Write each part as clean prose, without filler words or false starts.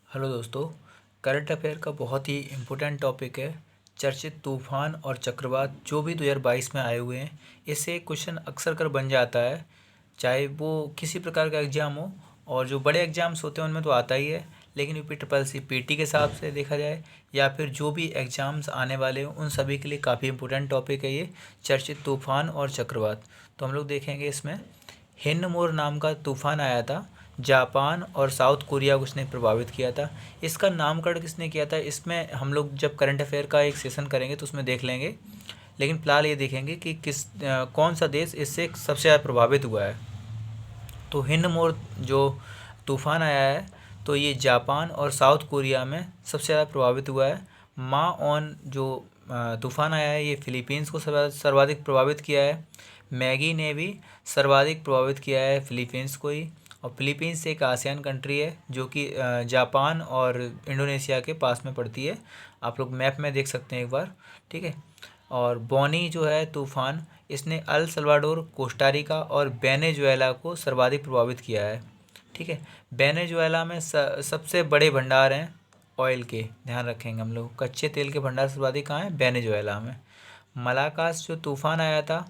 Hello दोस्तों। Current affair का बहुत ही इम्पोर्टेंट टॉपिक है चर्चित तूफान और चक्रवात जो भी 2022 में आए हुए हैं। इससे क्वेश्चन अक्सर कर बन जाता है, चाहे वो किसी प्रकार का एग्ज़ाम हो। और जो बड़े एग्ज़ाम्स होते हैं उनमें तो आता ही है, लेकिन यूपी ट्रिपल सी पीटी के हिसाब से देखा जाए या फिर जो भी एग्ज़ाम्स आने वाले हों उन सभी के लिए काफ़ी इम्पोर्टेंट टॉपिक है ये चर्चित तूफान और चक्रवात। तो हम लोग देखेंगे इसमें हिंदमोर नाम का तूफान आया था, जापान और साउथ कोरिया को उसने प्रभावित किया था। इसका नामकरण किसने किया था, इसमें हम लोग जब करंट अफेयर का एक सेशन करेंगे तो उसमें देख लेंगे, लेकिन फ़िलहाल ये देखेंगे कि कौन सा देश इससे सबसे ज़्यादा प्रभावित हुआ है। तो हिंदमोर जो तूफ़ान आया है तो ये जापान और साउथ कोरिया में सबसे ज़्यादा प्रभावित हुआ है। माओन जो तूफ़ान आया है ये फिलीपींस को सर्वाधिक प्रभावित किया है। मैगी ने भी सर्वाधिक प्रभावित किया है फिलीपींस को ही। और फिलीपींस एक आसियान कंट्री है जो कि जापान और इंडोनेशिया के पास में पड़ती है। आप लोग मैप में देख सकते हैं एक बार, ठीक है। और बोनी जो है तूफ़ान, इसने अल सल्वाडोर, कोस्टारिका और वेनेजुएला को सर्वाधिक प्रभावित किया है, ठीक है। वेनेजुएला में सबसे बड़े भंडार हैं ऑयल के, ध्यान रखेंगे हम लोग। कच्चे तेल के भंडार सर्वाधिक कहाँ हैं, वेनेजुएला में। मलाकास जो तूफ़ान आया था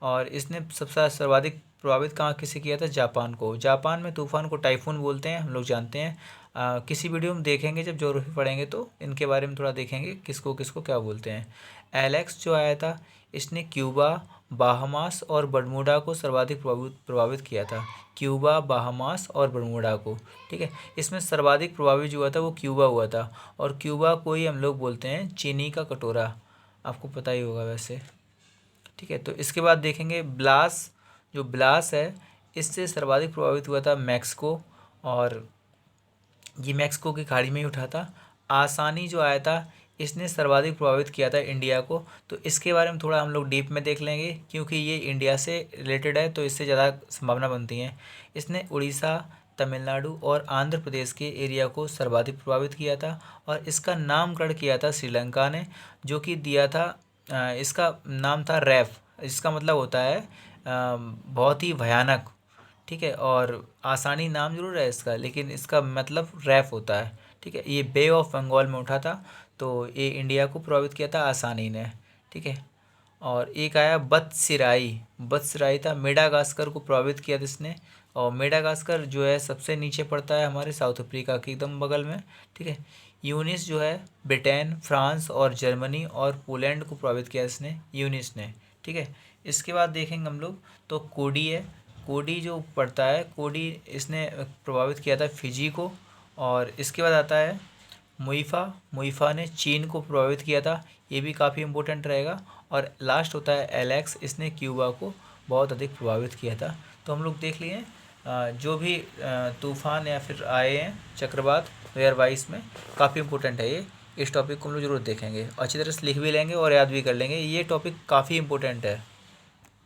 और इसने सबसे सर्वाधिक प्रभावित कहाँ किसे किया था, जापान को। जापान में तूफ़ान को टाइफून बोलते हैं, हम लोग जानते हैं। किसी वीडियो में देखेंगे जब ज्योग्राफी पढ़ेंगे तो इनके बारे में थोड़ा देखेंगे किसको किसको क्या बोलते हैं। एलेक्स जो आया था इसने क्यूबा, बाहमास और बरमूडा को सर्वाधिक प्रभावित किया था। क्यूबा, बाहमास और बरमूडा को, ठीक है। इसमें सर्वाधिक प्रभावित जो हुआ था वो क्यूबा हुआ था। और क्यूबा को ही हम लोग बोलते हैं चीनी का कटोरा, आपको पता ही होगा वैसे, ठीक है। तो इसके बाद देखेंगे ब्लास, जो ब्लास है इससे सर्वाधिक प्रभावित हुआ था मैक्सिको, और ये मैक्सिको की खाड़ी में ही उठा था। आसानी जो आया था इसने सर्वाधिक प्रभावित किया था इंडिया को। तो इसके बारे में थोड़ा हम लोग डीप में देख लेंगे क्योंकि ये इंडिया से रिलेटेड है तो इससे ज़्यादा संभावना बनती है। इसने उड़ीसा, तमिलनाडु और आंध्र प्रदेश के एरिया को सर्वाधिक प्रभावित किया था। और इसका नामकरण किया था श्रीलंका ने, जो कि दिया था इसका नाम था रैफ। इसका मतलब होता है बहुत ही भयानक, ठीक है। और आसानी नाम जरूर है इसका, लेकिन इसका मतलब रैफ होता है, ठीक है। ये बे ऑफ बंगाल में उठा था तो ये इंडिया को प्रभावित किया था आसानी ने, ठीक है। और एक आया बदसिराई, बदसिराई था मेडागास्कर को प्रभावित किया था इसने। और मेडागास्कर जो है सबसे नीचे पड़ता है हमारे साउथ अफ्रीका के एकदम बगल में, ठीक है। यूनिस जो है ब्रिटेन, फ्रांस और जर्मनी और पोलैंड को प्रभावित किया इसने, यूनिस ने, ठीक है। इसके बाद देखेंगे हम लोग तो कोडी है, कोडी जो पड़ता है, कोडी इसने प्रभावित किया था फिजी को। और इसके बाद आता है मुइफ़ा, मुइफ़ा ने चीन को प्रभावित किया था, ये भी काफ़ी इम्पोर्टेंट रहेगा। और लास्ट होता है एलेक्स, इसने क्यूबा को बहुत अधिक प्रभावित किया था। तो हम लोग देख लिए जो भी तूफ़ान या फिर आए हैं चक्रवात 2022 में, काफ़ी इम्पोर्टेंट है ये। इस टॉपिक को हम लोग ज़रूर देखेंगे, अच्छी तरह से लिख भी लेंगे और याद भी कर लेंगे, ये टॉपिक काफ़ी इम्पोर्टेंट है।